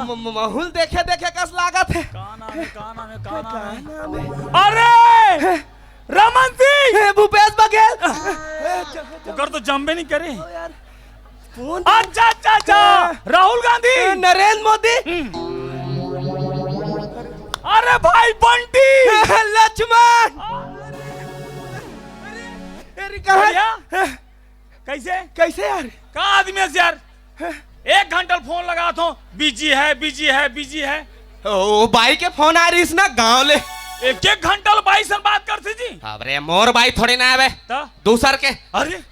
माहौल देखे देखे कस लागत है। अरे रमन सिंह, भूपेश बघेल उकर तो जम्बे नहीं करे। अच्छा अच्छा अच्छा, राहुल गांधी, नरेंद्र मोदी, अरे भाई बंटी, लक्ष्मण। कैसे कैसे यार? का आदमी है यार? 1 घंटा फोन लगा तो बिजी है बिजी है बिजी है। ओ बाई के फोन आ रही ना गाँव ले। 1 घंटा बाई से बात करते जी। अरे मोर बाई थोड़ी ना आवे, दूसर के। अरे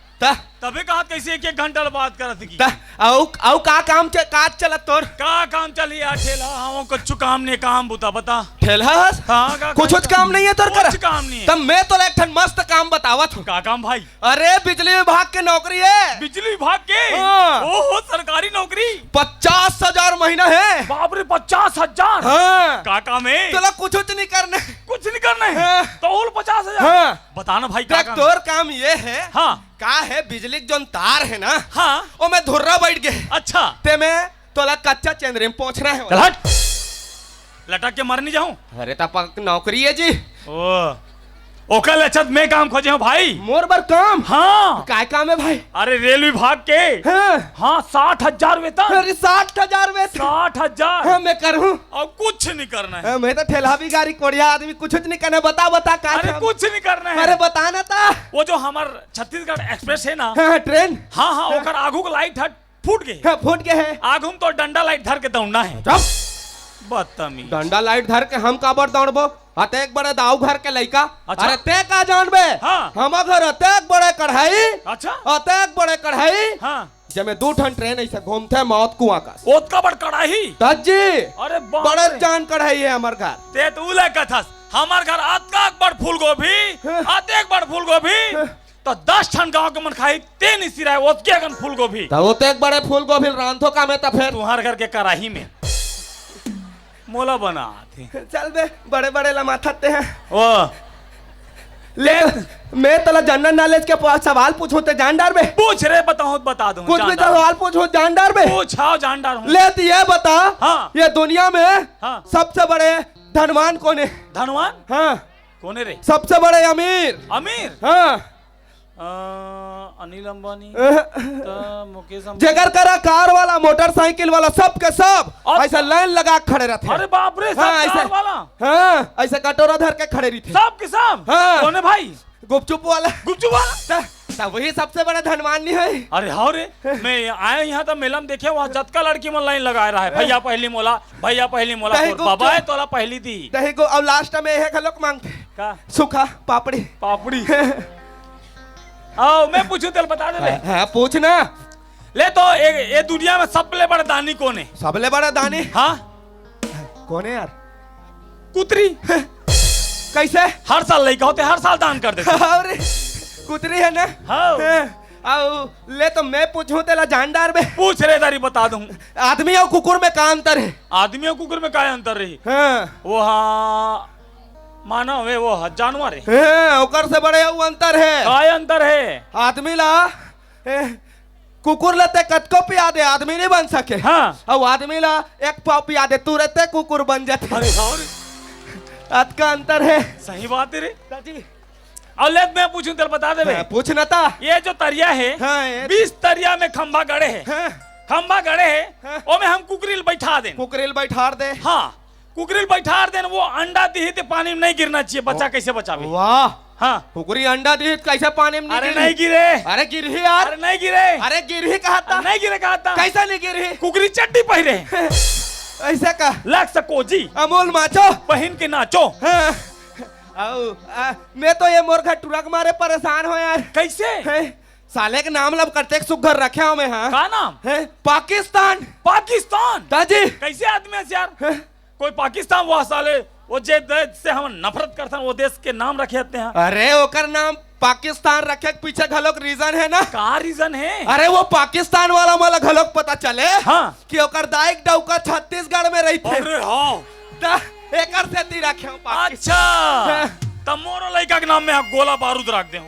तबे कहा कैसे 1 घंटा बात करत की। औ का काम काज चलत तोर? का काम चली यार? ठेला हम कुछ काम नहीं, काम बता ठेला हाँ, कुछ काम नहीं है तोर कर? काम नहीं है। तब मैं तो एक ठन मस्त काम बतावत हूँ। का काम भाई? अरे बिजली विभाग के नौकरी है। बिजली विभाग के? हाँ। ओहो सरकारी नौकरी। 50,000 महीना है। बाप रे 50,000। हाँ। का काम है? चलो कुछ नहीं करना, कुछ नहीं करना है। हाँ। तो 50,000। हाँ। बताना भाई का तोर काम ये है। हाँ का है बिजली जो तार है ना, हाँ वो मैं धुर्रा बैठ गए। अच्छा ते मैं तोला कच्चा चंद्रे में पहुंचना है। चल हट, लटक के मर नहीं जाऊं। अरे तब नौकरी है जी। ओकल अच्छा मैं काम खोजे हूँ भाई। मोर बर काम? हाँ। काय काम है भाई? अरे रेल विभाग के। हाँ 60,000 वेतन। अरे 60,000 वेतन? 60,000। हाँ मैं करूँ। अब कुछ नहीं करना है। मैं तो ठेला भी गाड़ी कोड़िया आदमी, कुछ नहीं करना। बता का? अरे कुछ नहीं करना है। अरे बताना था। वो जो हमार छत्तीसगढ़ एक्सप्रेस है ना, ट्रेन। हाँ हाँ ओकर आगू का लाइट फूट गए। फूट गए है। आगू तो डंडा लाइट धर के दौड़ना है। बदतमीज। डंडा लाइट धर के हम काबर दौड़बो? अते एक बड़े दाऊ घर के लड़का। अच्छा? अरे ते का जानबे? हाँ। हम घर अते एक बड़े कढ़ाई। अच्छा अते एक बड़े कढ़ाई। हाँ जब मैं 2 ठन ट्रेन ऐसे घूमते मौत कुआं का। ओत का बड़ कढ़ाई। तजी अरे बड़े जान कढ़ाई है हमार घर। ते तू ले कथस हमार घर आतका एक बड़ फूल गोभी, आते एक बड़ फूल गोभी तो 10 ठन गांव के मन खाई ते नहीं सिराय ओत के गन फूल गोभी। तो ओते एक बड़े फूल गोभी रांधो का में। तो फिर तुम्हार घर के कराही में मोला बना थे। चल बे बड़े बड़े लमाथते हैं। ओ ले मैं तला जनरल नॉलेज के सवाल पूछो ते जान डार बे? पूछ रे बताऊं बता दूं। कुछ भी सवाल पूछो जान डार बे? पूछाओ जान डार हूं। ले तो ये बता। हाँ। ये दुनिया में हाँ। सबसे बड़े धनवान कौन है? धनवान? हाँ। कौन है रे? सबसे बड़े अमीर? अमीर? हाँ। अनिल अंबानी, मुकेश अंबानी। जगर करा कार वाला, मोटरसाइकिल वाला, सब के सब ऐसा लाइन लगा खड़े रहते। अरे बाप रे, हाँ, सब कार वाला। हाँ ऐसे कटोरा धर के खड़े रहते सब के सब। हाँ। कौन है भाई? गुपचुप वाला। गुपचुप वाला? तब वही सबसे बड़ा धनवान नहीं है। अरे हाँ रे, मैं आया यहाँ तो मेला में देखे वहाँ जतका लड़की में लाइन लगा रहा है। भैया पहली मोला, भैया पहली मोला। बाबा है तोला पहली दी। दही को अब लास्ट में यह खलोक मांगते का? सूखा पापड़ी। पापड़ी। आओ मैं पूछूं तेल बता दे। हाँ पूछना। ले तो ये दुनिया में सबले बड़ा दानी कौन है? सबले बड़ा दानी? हाँ कौन है यार? कुतरी। कैसे? हर साल लड़का होते हर साल दान कर देते। अरे कुतरी है ना? हाँ। ले तो मैं पूछूं तेला जानदार में? पूछ रे तारी बता दूं। आदमी और कुकुर में का अंतर है? आदमी और कुकुर में क्या अंतर रही? हाँ। वो हाँ मानव है, वो जानवर है। हाँ, ओकर से बड़े वो अंतर है। क्या अंतर है? आदमी ला कुकुर लेते कतको पिया दे आदमी नहीं बन सके। हाँ। और आदमी ला एक पाव पिया दे तू रहते कुकुर बन जाते। अरे अत का अंतर है। सही बात है रे दादी। और ले मैं पूछूं तेल बता दे। हाँ, पूछना था। ये जो तरिया है, हाँ, 20 तरिया में खंबा गड़े है। हाँ, खंबा गड़े है। हाँ, और में हम कुकरील बैठा दे। कुकरील बैठा दे। हाँ कुकरील बैठा दे। वो अंडा दी तो पानी में नहीं गिरना चाहिए। बच्चा कैसे बचावे? वाह। हाँ कुकरी अंडा दी कैसे पानी में? अरे नहीं गिरे। अरे गिरही यार। अरे नहीं गिरे। अरे गिरही कहा था। नहीं गिरे कहा था। कैसा नहीं गिरही? कुकरी चड्डी पहरे। ऐसा का लग सको जी अमोल माचो पहन के नाचो। हाँ। मैं तो ये मोर घर टुरक मारे परेशान हो यार। कैसे? साले के नाम लब करते सुघर रखे हो मैं। हाँ का नाम है? पाकिस्तान। पाकिस्तान? दादी कैसे आदमी है यार? कोई पाकिस्तान वो साले वो जे देश से हम नफरत करते हैं वो देश के नाम रखे होते हैं। अरे ओकर नाम पाकिस्तान रखे के पीछे घलोक रीजन है ना? का रीजन है? अरे वो पाकिस्तान वाला मला घलोक पता चले। हाँ। कि ओकर दाइक डौका छत्तीसगढ़ में रही थे। अरे हाँ एकर से ती रखे हो। अच्छा तब मोरो लड़का के नाम में गोला बारूद रख दे।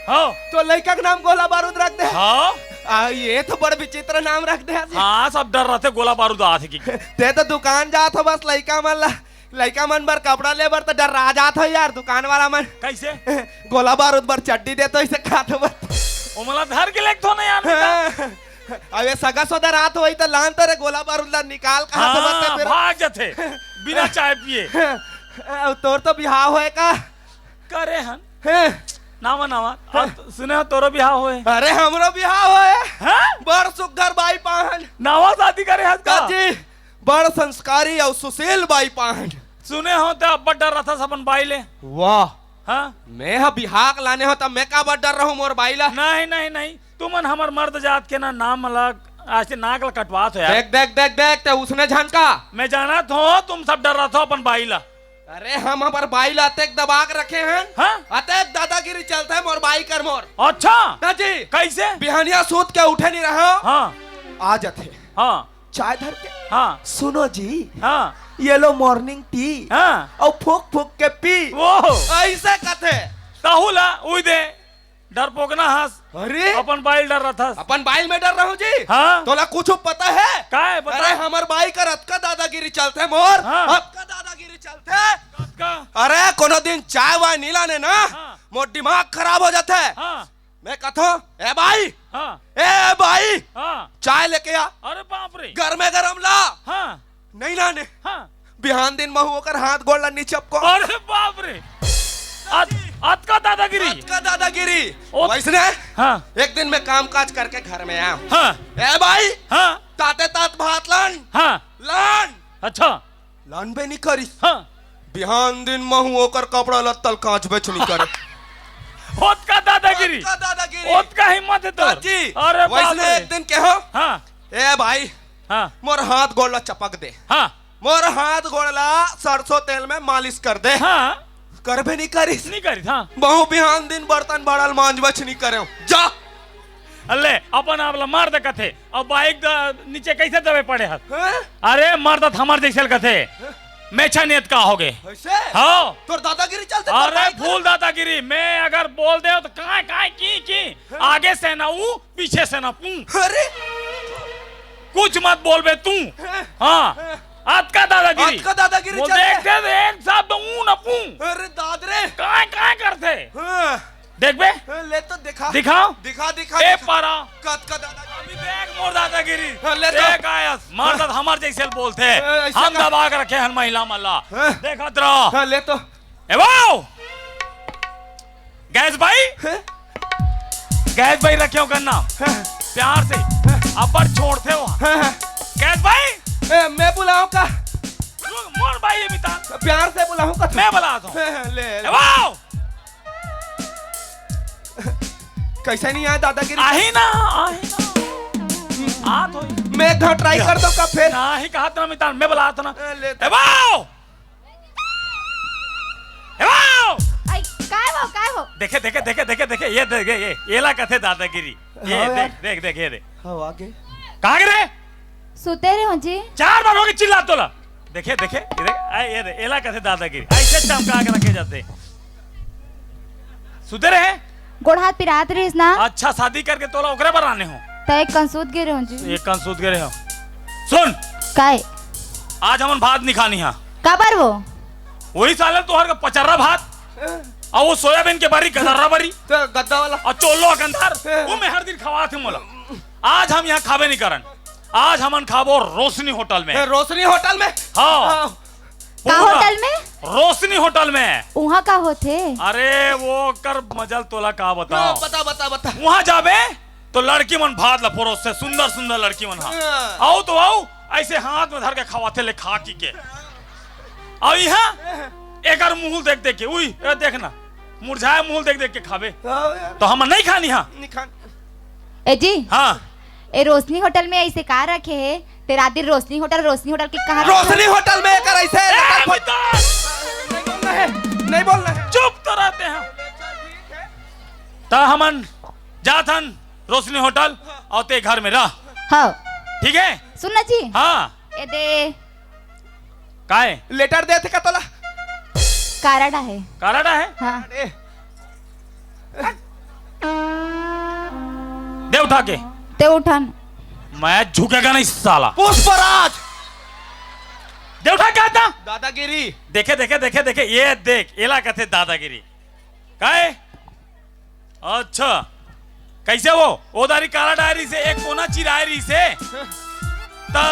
हाँ तो लड़का का नाम गोला बारूद रख दे। हाँ ये तो बड़ विचित्र नाम रख दे। हाँ सब डर रहे थे गोला बारूद आते की। ते तो दुकान जात हो बस लड़का मन बर कपड़ा ले बर तो डर रहा जात हो यार दुकान वाला मन। कैसे गोला बारूद बर चड्डी दे तो इसे खात हो ओ मला धर के लेक तो नहीं यार। अबे सगा सोदा रात होई तो लान तो रे गोला बारूद ला निकाल कहा तो हाँ, फिर भाग जाते बिना चाय पिए। तोर तो बिहाव होए का करे हन नावा नावा सुने हो तोरो बिहाव होए। अरे हमरो बिहाव होए हाँ? बड़ सुघर बाई पाहन नावा शादी करे हस का जी बड़ संस्कारी और सुशील बाई पाहन। सुने हो तो अब डर रहा था सबन बाई ले। वाह हाँ मैं हा बिहाक लाने हो तब मैं का बड़ डर रहूं मोर बाई ला। नहीं नहीं नहीं तुमन हमर मर्द जात के ना नाम अलग ऐसे नाक ला कटवात हो यार। देख देख देख देख ते उसने झनका मैं जाना तो तुम सब डर रहा था अपन बाई ला। अरे हम हमार बाई ला अतेक दबा के रखे हैं। हाँ? अतेक दादागिरी चलता है मोर बाई कर मोर। अच्छा ना जी कैसे बिहानिया सूत के उठे नहीं रहा। हाँ आ जाते हाँ चाय धर के हाँ सुनो जी हाँ ये लो मॉर्निंग टी हाँ और फूक फूक के पी वो ऐसे कथे ताहुला उई दे डर पोकना हंस अरे अपन बाइल डर रहा था। अपन बाइल में डर रहा हूँ जी। हाँ तोला कुछ पता है का है बता। अरे हमार बाई का रथ का दादागिरी चलते मोर हाँ। आपका दादागिरी चलते का अरे कोनो दिन चाय वाय नहीं लाने ना हाँ। मोर दिमाग खराब हो जाता है। हाँ मैं कहता हूँ ए भाई हाँ ए भाई हाँ चाय लेके आ अरे बाप रे घर में गरम ला हाँ नहीं लाने हाँ बिहान दिन महू होकर हाथ गोड़ ला नीचे को अरे बाप रे आज का दादागिरी आज का दादागिरी ओ- वैसने हाँ एक दिन मैं काम काज करके घर में आया हाँ ए भाई हाँ ताते तात भात लान हाँ लान अच्छा लान बे नहीं करी हाँ बिहान दिन महू होकर कपड़ा लत्तल कांच बेच नहीं करे ओत का दादागिरी आज का दादागिरी ओत का हिम्मत है तो जी अरे बाप वैसने रे एक दिन कहो हाँ ए भाई हाँ मोर हाथ गोड़ ला चपक दे हाँ मोर हाथ गोड़ ला सरसों तेल में मालिश कर दे हाँ कर भी नहीं करिस नहीं करी था बहु बिहान दिन बर्तन बड़ल मांज बच नहीं करे जा अल्ले अपन आपला मार दे कथे अब बाइक नीचे कैसे दबे पड़े हाथ हैं? अरे मार दत हमार जैसे कथे मेछा नियत का होगे ऐसे हाँ तोर दादागिरी चलते अरे फूल दादागिरी मैं अगर बोल दे तो काय काय की आगे से ना ऊ पीछे से ना पू अरे कुछ मत बोल बे तू हाँ आज का दादागिरी आज का दादागिरी वो चलते। देखते थे एक साथ तो ऊ ना पू अरे दादरे काय काय करते हाँ, देख बे ले तो दिखा दिखाओ दिखा दिखा ए दिखा। पारा कद का दादागिरी अभी देख मोर दादागिरी हाँ, ले तो। देख आयस मार दत हमार जैसे बोलते ऐसा हम का- दबा के रखे हन महिला मल्ला हाँ। देखत रहो हाँ, ले तो ए वाओ गैस भाई हैं? गैस भाई रखे हो करना हाँ, प्यार से अपर छोड़ते हो हाँ, हाँ। गैस भाई मैं बुलाऊं का रुक, मोर भाई ये बिता प्यार से बुलाऊं का मैं बुलाता हूँ हाँ, ले ए ले। वाओ कैसे नहीं आया दादागिरी आही ना आ तो मैं एक ट्राई कर दो का फिर ना ही कहा था मितान मैं बुलाता ना ले ए तो। वाओ ए वाओ आई काय हो देखे देखे देखे देखे देखे ये देखे ये ला कथे दादागिरी ये हाँ यार। देख देख देख ये देख हाँ आगे कहाँ गिरे सुते रहे हो जी 4 बार होगी चिल्ला तोला देखे देखे ये देख ये देख एला कथे दादागिरी ऐसे चमका के रखे जाते सुधे रहे गोड़ हाथ पिरात रहीस ना अच्छा शादी करके तोला ओकरे पर आने हो त एक कंसूत गिरे हो जी एक कंसूत गिरे हो सुन काय आज हमन भात नहीं खानी है काबर वो वही साले तोहर का पचर्रा भात और वो सोयाबीन के बारी गदर्रा बारी तो गद्दा वाला और चोलो गंधार वो मैं हर दिन खवा थे मोला आज हम यहाँ खावे नहीं करन आज हमन खाबो रोशनी होटल में रोशनी होटल में हाँ का पूरा होटल में रोशनी होटल में वहाँ का होते अरे वो कर मजल तोला का बताओ बता बता बता वहां जाबे तो लड़की मन भात ला परोस से सुंदर सुंदर लड़की मन हाँ आओ तो आओ ऐसे हाथ में धर के खवाते ले खा की के और यहाँ एक मुंह देख देख के उई ए देखना मुरझाया मुंह देख देख के खाबे तो हम नहीं खानी हाँ ए जी हाँ ए रोशनी होटल में ऐसे का रखे है तेरा दिन रोशनी होटल की कहा रोशनी होटल में कर ऐसे ए, लटक मितान! नहीं बोलना है नहीं बोलना है चुप तो रहते हैं ता हमन जाथन रोशनी होटल और ते घर में रह हाँ ठीक है सुनना जी हाँ ए दे काहे लेटर दे थे का तोला काराडा है काराडा है हाँ अरे दे उठा के। ते उठन मैं झुकेगा नहीं साला। पुष्पराज दे उठा क्या था? दादागिरी। देखे देखे देखे देखे ये देख एला कहते दादागिरी काहे। अच्छा कैसे वो ओदारी काला डायरी से एक कोना चिरायरी से ता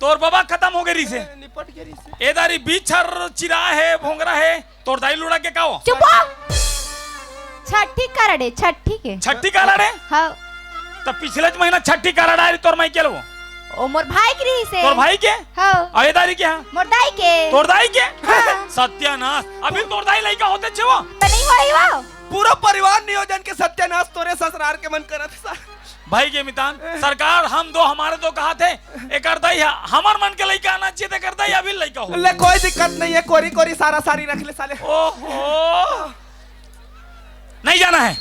तोर बाबा खत्म हो गई से निपट गई से। एदारी बीचर चिरा है भोंगरा है तोर दाई लुड़ा के काओ। चुप हो। छठी करड़े छठी के छठी काला रे हाँ तब पिछले महीना छठी काला डायरी तोर मैं केलो ओ मोर भाई की रही से तोर भाई के हाँ एदारी के मोर दाई के तोर दाई के हाँ। सत्यानाश अभी तोर दाई लइका होते छे वो तो नहीं होई वो पूरा परिवार नियोजन के सत्यानाश तोरे ससुराल के मन करत सा। भाई के मितान सरकार हम दो हमारे दो कहा थे एक दाई हमार मन के लइका आना चाहिए कर दाई अभी लइका हो ले कोई दिक्कत नहीं है, कोरी कोरी सारा सारी रख ले साले। ओहो नहीं जाना है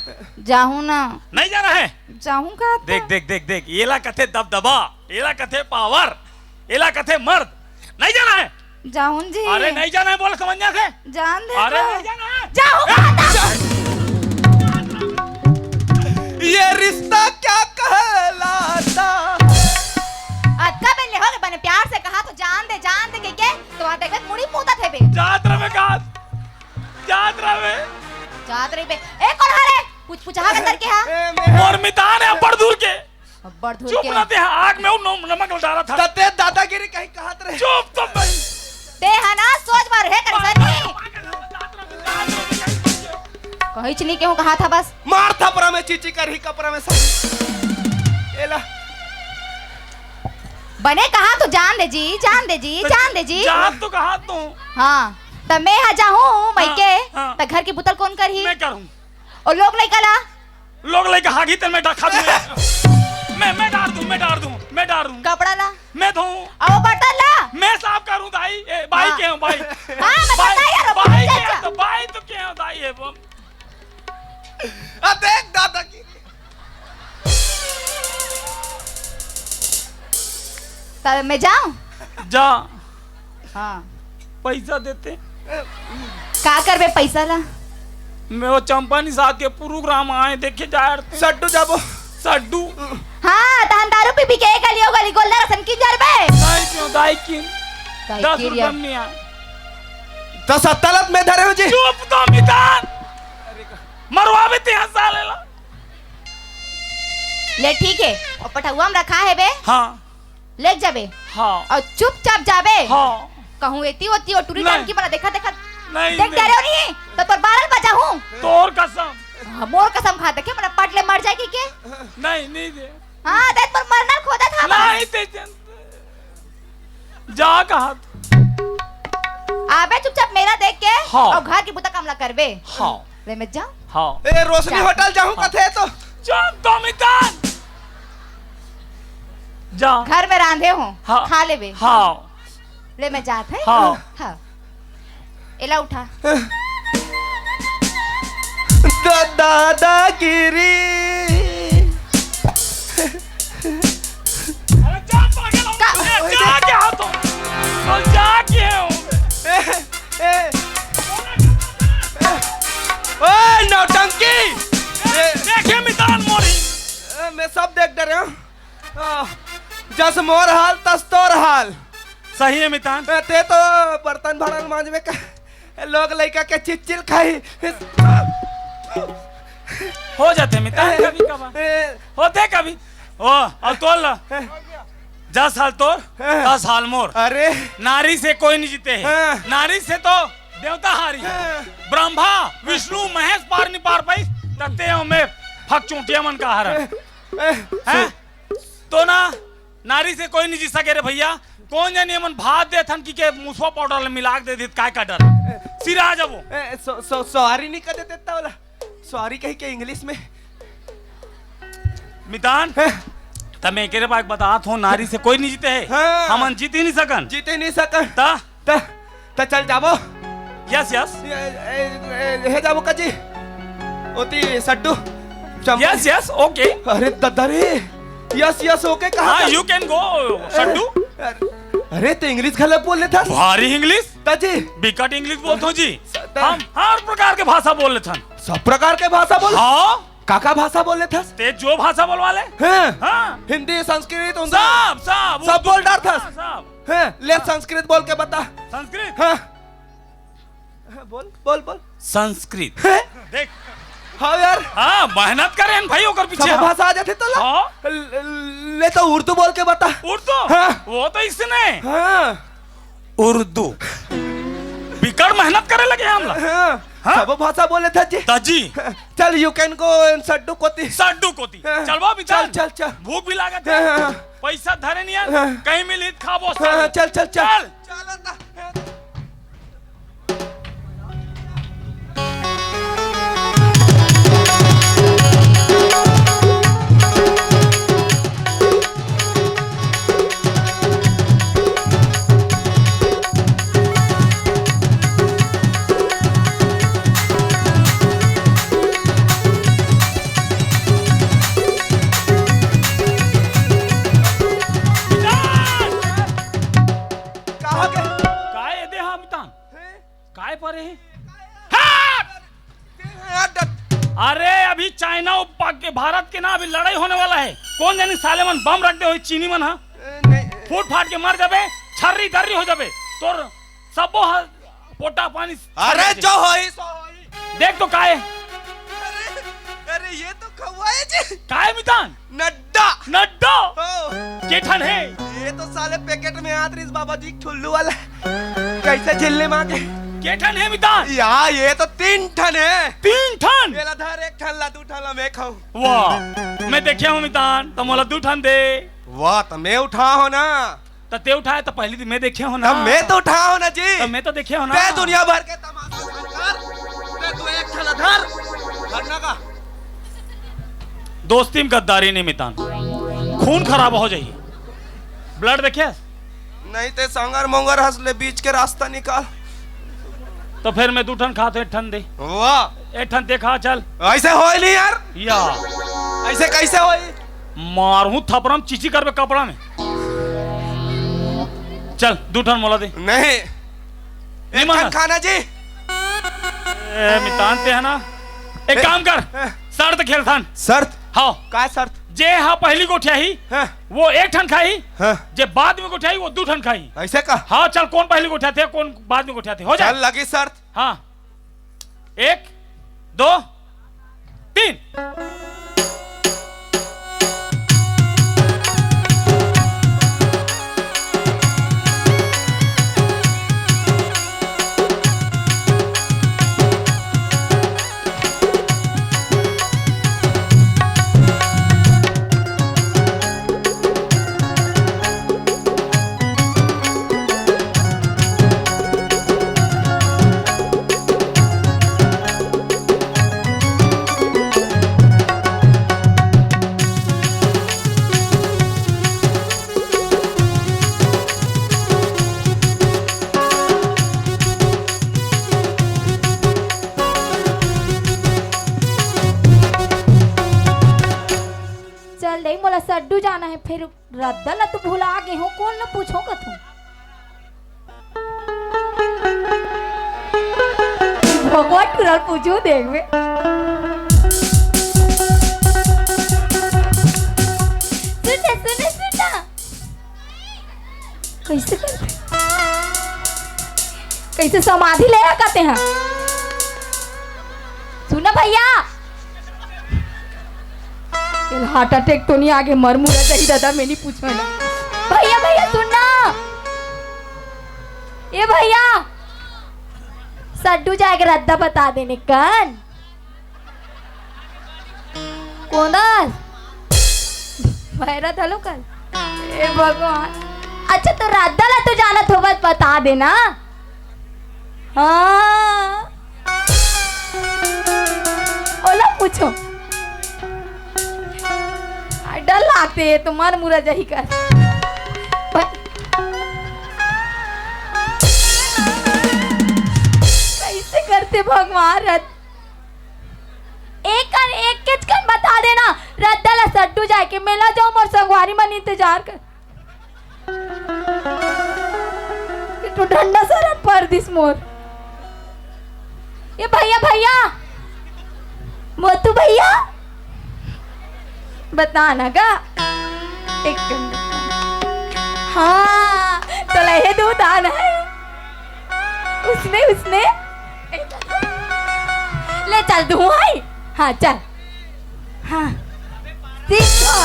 जाहू ना नहीं जाना है। जाहू का देख देख देख देख येला कथे दबदबा एला कथे पावर एला कथे मर्द नहीं जाना है। जाहू जी अरे नहीं जाना है बोल समझ से जान दे अरे तो। नहीं जाना है। जाहू ये रिश्ता क्या कहलाता। अक्का बेले हो गए बने प्यार से कहा तो जान दे के तो वहां देखत मुड़ी मुदा थे बे जात रहे जात रहे जात रही बे ए कौन हारे पूछ हा अंदर के हा मोर मितान है बड़ दूर के बड़ धुर चुप के ना ते आग में वो नमक डाला था। तते दादागिरी कहीं कहत रहे। चुप तो भाई ते है ना सोच बार है करसनी कहीं नहीं केहू कहा था बस मार थपरा में चीची कर ही कपरा में सब। एला बने कहा तो जान दे जी जात तो कहा तू हाँ तब मैं आ जाऊं मैं के हाँ। तो घर की बुतल कौन कर ही मैं करूं और लोग नहीं कला लोग लेके हागी तेल में खा दूं मैं डाल दूं कपड़ा ला मैं धोऊं अब बर्तन ला मैं साफ करूं दाई भाई हाँ। के हूं भाई हाँ, मैं भाई पता यार, अब भाई मुझे के क्या? तो भाई तो क्या है दाई है देख दादागिरी। तब मैं जाऊं जा हाँ पैसा देते का करबे पैसा ला मैं वो चंपानी साथ के प्रोग्राम आए देखे जा सड्डू जाबो सड्डू हाँ तहन दारू पी के गली गोल्ला रसन की जरबे दाई क्यों दाई की 10 रुपये में नहीं आए तो सत्तालत में धरे हो जी। चुप तो मितान मरवा भी ते साले ला ले ठीक है और पठुआ में रखा है बे हाँ ले जाबे हाँ और चुपचाप जाबे हाँ कहूँ एती होती और टूरी टाइम की बना देखा नहीं देख डरे हो नहीं तो तोर 12 बजा हूँ तोर कसम मोर कसम खाता के मेरा पटले मर जाएगी के नहीं दे हाँ देख पर मरना खोदा था नहीं दे जा कहा आबे चुपचाप मेरा देख के हाँ। और घर की बुता कामला करबे हाँ ले मैं जा हाँ ए रोशनी होटल जाऊं कथे तो चुप तो मितान जा घर में रांधे हो हाँ। खा लेबे हाँ ले मैं जात है हाँ। हाँ एला उठा दादागिरी। अरे जा पागल हो का- जा क्या हो तुम तो जा क्या हो ओए नौटंकी। देखे मितान मोरी मैं सब देख डरे हूँ। जस मोर हाल तस तोर हाल। सही है मितान ते तो बर्तन भरल मांजबे का लोग लइका के चिचिल खाई। हो जाते मितान कभी कभार होते कभी ओ अब तोल ला 10 साल तोर 10 साल मोर अरे नारी से कोई नहीं जीते है हाँ। नारी से तो देवता हारी है ब्रह्मा विष्णु महेश पार नहीं पार पाई तकते हो में फक चूंटिया मन का हारा है तो ना नारी से कोई नहीं जी सके रे भैया कौन जाने मन भात दे थन की के मुसवा पाउडर मिला के दे दी काय का डर सिरा जबो सॉरी नहीं कर देते वाला सॉरी कही के इंग्लिश में। मितान तब मैं केरे बात बतात हूँ नारी से कोई नहीं जीते है हाँ। हमन जीत ही नहीं सकन जीते नहीं सकन ता त चल जाबो यस यस हे जाबो काजी ओती सड्डू यस यस ओके अरे ददरे यस यस ओके कहा हाँ यू कैन गो सड्डू अरे तो इंग्लिश गलत बोल रहे था भारी इंग्लिश ताजी बिकट इंग्लिश बोलते हो जी हम हर प्रकार के भाषा बोल लेते हैं सब प्रकार के भाषा बोल। हाँ काका भाषा बोले थे? ते जो भाषा बोलवा ले। हैं? हाँ हिंदी, संस्कृत, उर्दू सब सब बोल रहा था। सब हैं? ले संस्कृत बोल के बता। संस्कृत। हाँ बोल बोल बोल। संस्कृत हैं? देख। हाँ यार, हाँ मेहनत करें भाई होकर पीछे। सब भाषा आ जाती तो हाँ ले तो उर्दू बोल के बता। उर्दू। हाँ। वो तो इसने हाँ उर्दू बिकड़ मेहनत करे लगे हम लोग। हाँ हाँ? सब भाषा बोले थे जी। ताजी चल यू कैन गो इन सड्डू कोती। साडू कोती हाँ। चल बाबी चल चल चल भूख भी लागत हाँ, है। हाँ। पैसा धरे नहीं यार। हाँ। कहीं मिली खाबो हाँ, चल चल चल चल। कहाँ के? काय दे हम तान हैं? काय पर है। यार, अरे अभी चाइना और भारत के ना अभी लड़ाई होने वाला है। कौन जानी साले मन बम रख दे हो चीनी मन। हाँ नहीं फूट फाट के मर जाबे छर्री दर्री हो जाबे तोर सबो पोटा पानी। अरे जो होई सो होई। देख तो काय अरे ये तो कौवा है जी। काय मितान नड्डा। नड्डो ओ, जेठन है। ये तो साले पैकेट में आदरीस बाबा जी ठुल्लू वाला कैसे झिल्ले मांगे। जेठन है मितान। यार ये तो 3 टन है। 3 टन। ये धर 1 टन ला 2 टन ला मैं खाऊं। वाह मैं देखिया हूँ मितान तो मोला 2 टन दे। वाह तो मैं उठा हो ना। तो ते उठाए तो पहली दिन मैं देखिया हूँ ना। तब मैं तो उठा हो ना जी। तो मैं तो देखिया हूँ ना। ते दुनिया भर के तमाशा कर। ते तू 1 टन धर धरना का। दोस्ती में गद्दारी नहीं मितान खून खराब हो जाइए। ब्लड देखिए नहीं ते संगर मोंगर हंस ले बीच के रास्ता निकाल। तो फिर मैं 2 टन खा तो 1 टन दे। वाह 1 टन ते खा चल। ऐसे होई नहीं यार। या ऐसे कैसे होई। मारू थपड़म चीची करबे कपड़ा में। चल 2 टन मोला दे। नहीं 1 माना। टन खाना जी। ए मितान ते है ना एक काम कर शर्त खेल थान। शर्त हाँ काय शर्त। जे हाँ पहली गोठिया ही हाँ वो 1 टन खाई। हाँ जे बाद में गोठिया ही वो 2 टन खाई। ऐसे का। हाँ चल कौन पहली गोठिया थे कौन बाद में गोठिया थे हो जाए। चल लगी शर्त। हाँ 1 2 3। चल दे मोला सड्डू जाना है फिर रद्दा ला तू भुला गए हो कौन ना पूछो का तू। भगवान तुरंत पूछो देख में। सुना सुना सुना कैसे करते कैसे समाधि ले करते हैं। सुना भैया हार्ट अटैक तो नहीं आगे मर मुरा जाही दादा मैं नहीं पूछो ना। भैया भैया सुनना ये भैया सड्डू जाएगा रद्दा बता देने कन कौन भैरत हलो कल। ए भगवान अच्छा तो रद्दा ला तो जाना तो बस बता देना। हाँ ओला पूछो डर लागते है तो मर मुरा जाही कर। कैसे करते भगवान रद एक किच कन बता देना रद्दा ला सड्डू जाए के मेला जाओ मोर संगवारी मन इंतजार कर। तो ठंडा सरन पर दिस मोर ये भैया भैया मोतू भैया बताना का एक हाँ तो लहे दूध आना है उसने उसने ले चल धुआई हाँ चल हाँ सीखो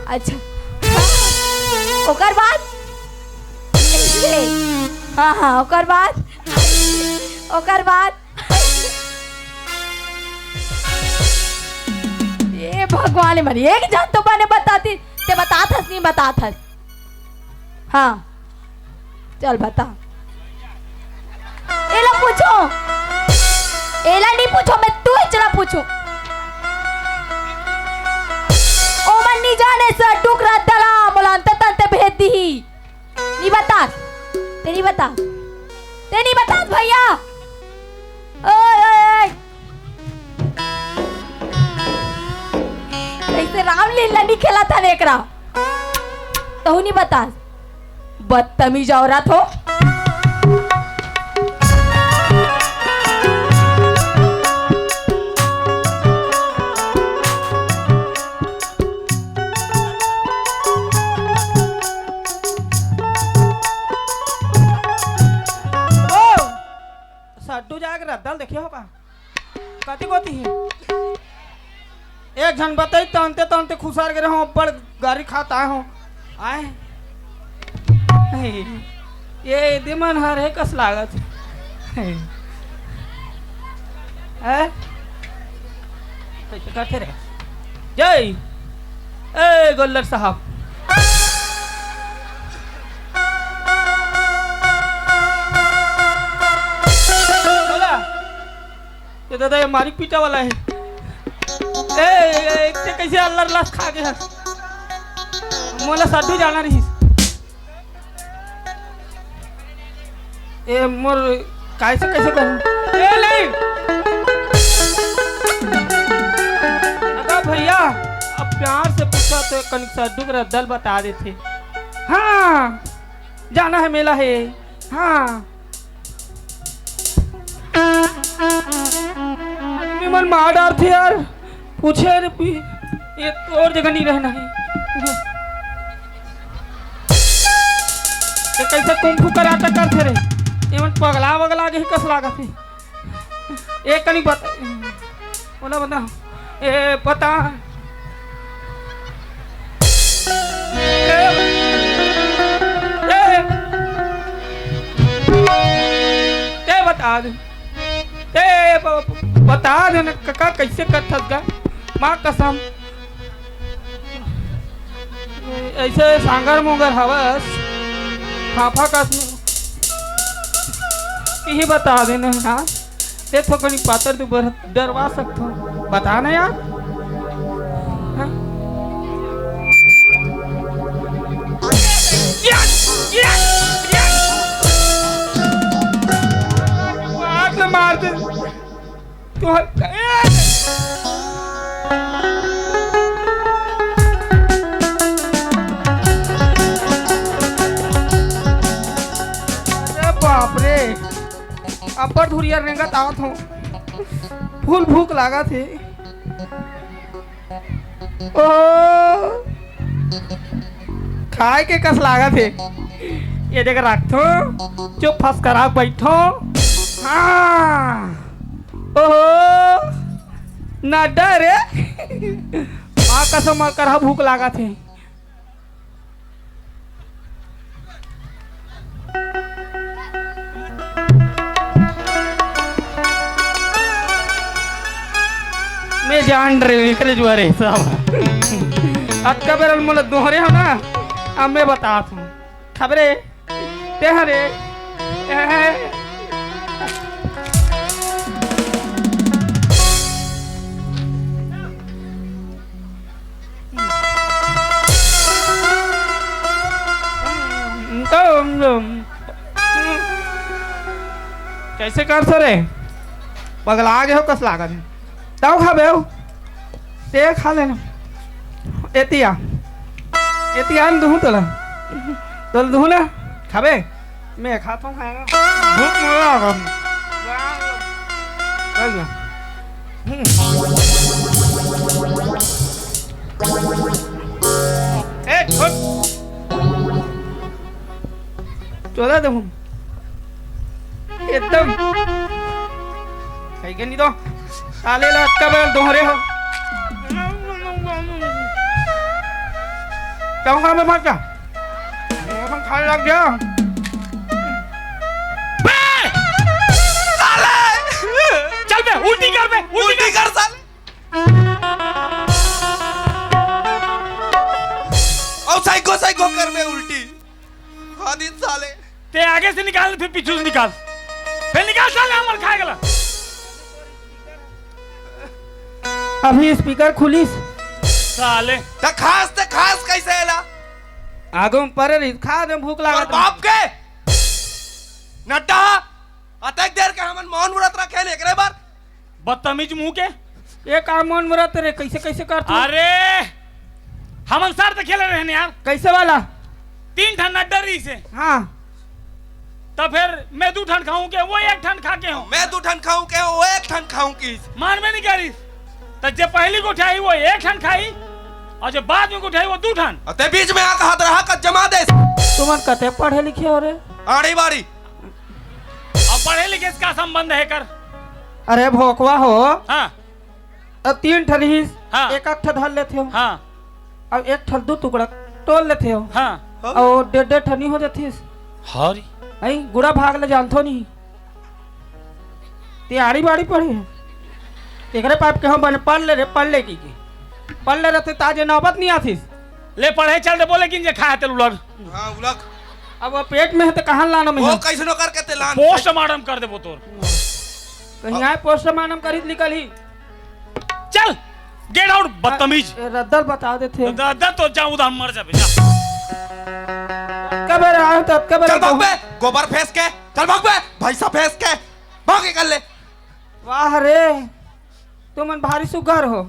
अच्छा हाँ, ओकर बाद ले हाँ हाँ ओकर बाद ये भगवान मरी एक जान तो मैंने बताती ते बता था नहीं बता था हाँ चल बता एला पूछो एला नहीं पूछो मैं तू ही चला पूछू ओ मन नहीं जाने से टुकड़ा दला बोलांते तंते भेज दी नहीं बता ते नहीं बता भैया ओए कैसे रामलीला नहीं खेला था नेकरा तो नहीं बता बदतमीज औरत हो सड्डू जाके रद्दल देखिए होगा कति कोती है एक जन बताई तानते तानते खुसार गिरे हो बड़ गाड़ी खाता हो आए ये दिमन हर है कस लागत है कैसे करते रे जय ए गोल्लर साहब ये दादा ये मारी पीटा वाला है ए कैसे अल्लाह लाश खा गया मोला साधु जाना रही ए मोर कैसे करूं ए नहीं अगर भैया अब प्यार से पूछा तो कनिक साधु का दल बता देते हाँ जाना है मेला है हाँ मन मार डार थे यार पूछे ये तो और जगह नहीं रहना है तो कैसे कुंफू कराटा करते रहे ये मन पगला वगला के कस लागा थे एक कनी बता बोला बता ए पता ए बता दे बता देना काका कैसे करता गा माँ कसम ऐसे सांगर मोगर हवस फाफा कस ही बता देना हाँ देखो कहीं पातर तू डरवा सकते हो बता ना यार हाँ? मार दे तो बाप रे अब्बर धुरिया रेंगत आवत हूँ फूल भूख लागा थे ओ खाए के कस लागा थे ये जगह रखो चुप फंस कर आप बैठो हाँ ओहो ना डरे माँ कसम कर भूख लागा थे मैं जान रहे निकले जो रहे सब अक्का बेरल मोल दोहरे हो ना अब मैं बता तू खबरे तेहरे कैसे कर सरे पगला आगे हो कस लागत है ताऊ खा बेऊ ते खा लेना एतिया एतिया न दूँ तोला तो दूँ ना खाबे मैं खाता हूँ खाएगा भूख मरा होगा चोला दे एकदम कहीं नहीं तो साले लटका बेल दोहरे हो कहूँगा मैं मत जा हम खाने लग गया चल बे उल्टी कर साले और साइको कर बे उल्टी खादिन साले ते आगे से निकाल फिर पीछे से निकाल फिर निकाल साले हमर खाए गला अभी स्पीकर खुलीस साले त खास कैसे एला आगो में परे रही खा दे भूख और लागत बाप के नड्डा अतक देर के हमन मौन व्रत रखे ले एकरे बार बदतमीज मुंह के ये काम मन मरत रे कैसे कर तू अरे हमन सार तो खेले रहे यार कैसे वाला 3 ठन नड्डा रही से हाँ तो फिर मैं 2 ठन खाऊं के वो 1 ठन खा के हूं मैं 2 ठन खाऊं के वो 1 ठन खाऊं की मान में नहीं करी तो जे पहली को उठाई वो 1 ठन खाई और जो बाद में को उठाई वो 2 ठन अते बीच में आका हाथ रहा का जमा दे तुमन कते पढ़े लिखे हो रे आड़ी बाड़ी अब पढ़े लिखे इसका संबंध है कर अरे भोकवा हो हाँ अब 3 ठन ही हाँ। एक अठ धर लेते हो हाँ अब 1 ठन 2 टुकड़ा तोड़ लेते हो हाँ और 1.5 ठनी हो जाती हरी आई गुड़ा भाग ले जानतो नहीं ते आड़ी बाड़ी पढ़ी है एकरे पाप के हम बन पढ़ ले की पढ़ ले रहते ताजे नौबत नहीं आतीस ले पढ़े चल दे बोले कि जे खाए तेल उलग हां उलक अब वो पेट में है तो कहाँ लाना में वो है? कैसनो करके ते लान पोस्टमार्टम कर दे वो तोर कहीं आए पोस्टमार्टम करी निकल ही चल गेट आउट बदतमीज रद्दल बता देते दादा तो जाऊं उधर मर जाबे जा कब आए तो कब चल भाग बे गोबर फेंस के चल भाग बे भैंसा फेंस के भाग के कर ले वाह रे तुमन भारी सुगर हो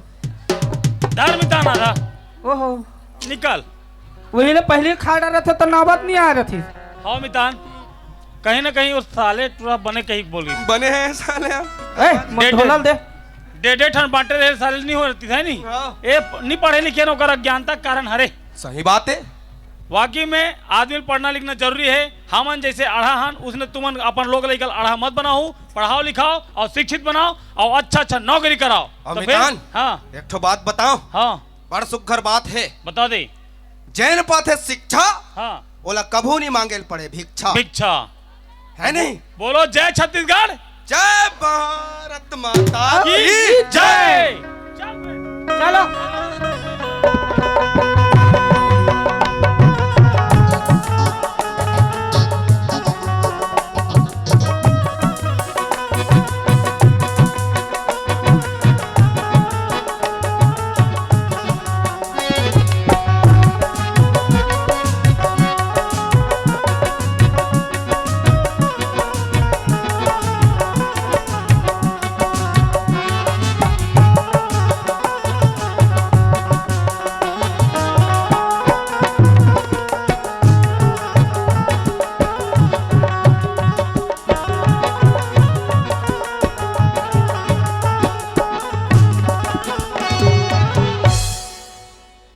डर मिटाना था ओहो निकल वही ले पहले खा रहा था तो नौबत नहीं आ रही थी हाँ मितान कहीं ना कहीं उस साले टूरा बने कहीं बोल गई बने हैं साले ए मत ढोलल दे 1.5 ठन बांटे रहे साले नहीं हो रही है नहीं हाँ। ए नहीं पढ़े लिखे न कर अज्ञानता के कारण हरे सही बात है वाकई में आदमी पढ़ना लिखना जरूरी है हमन जैसे अढ़ा हन उसने तुमन अपन लोग लेकर अढ़ा मत बनाओ पढ़ाओ लिखाओ और शिक्षित बनाओ और अच्छा नौकरी कराओ तो फिर अमितान हाँ एक ठो बात बताओ हाँ बड़ सुघर बात है बता दे जैन पाथे शिक्षा हाँ ओला कभू नहीं मांगे पड़े भिक्षा भिक्षा है नहीं बोलो जय छत्तीसगढ़ जय भारत माता की की जय जय चल बे। चलो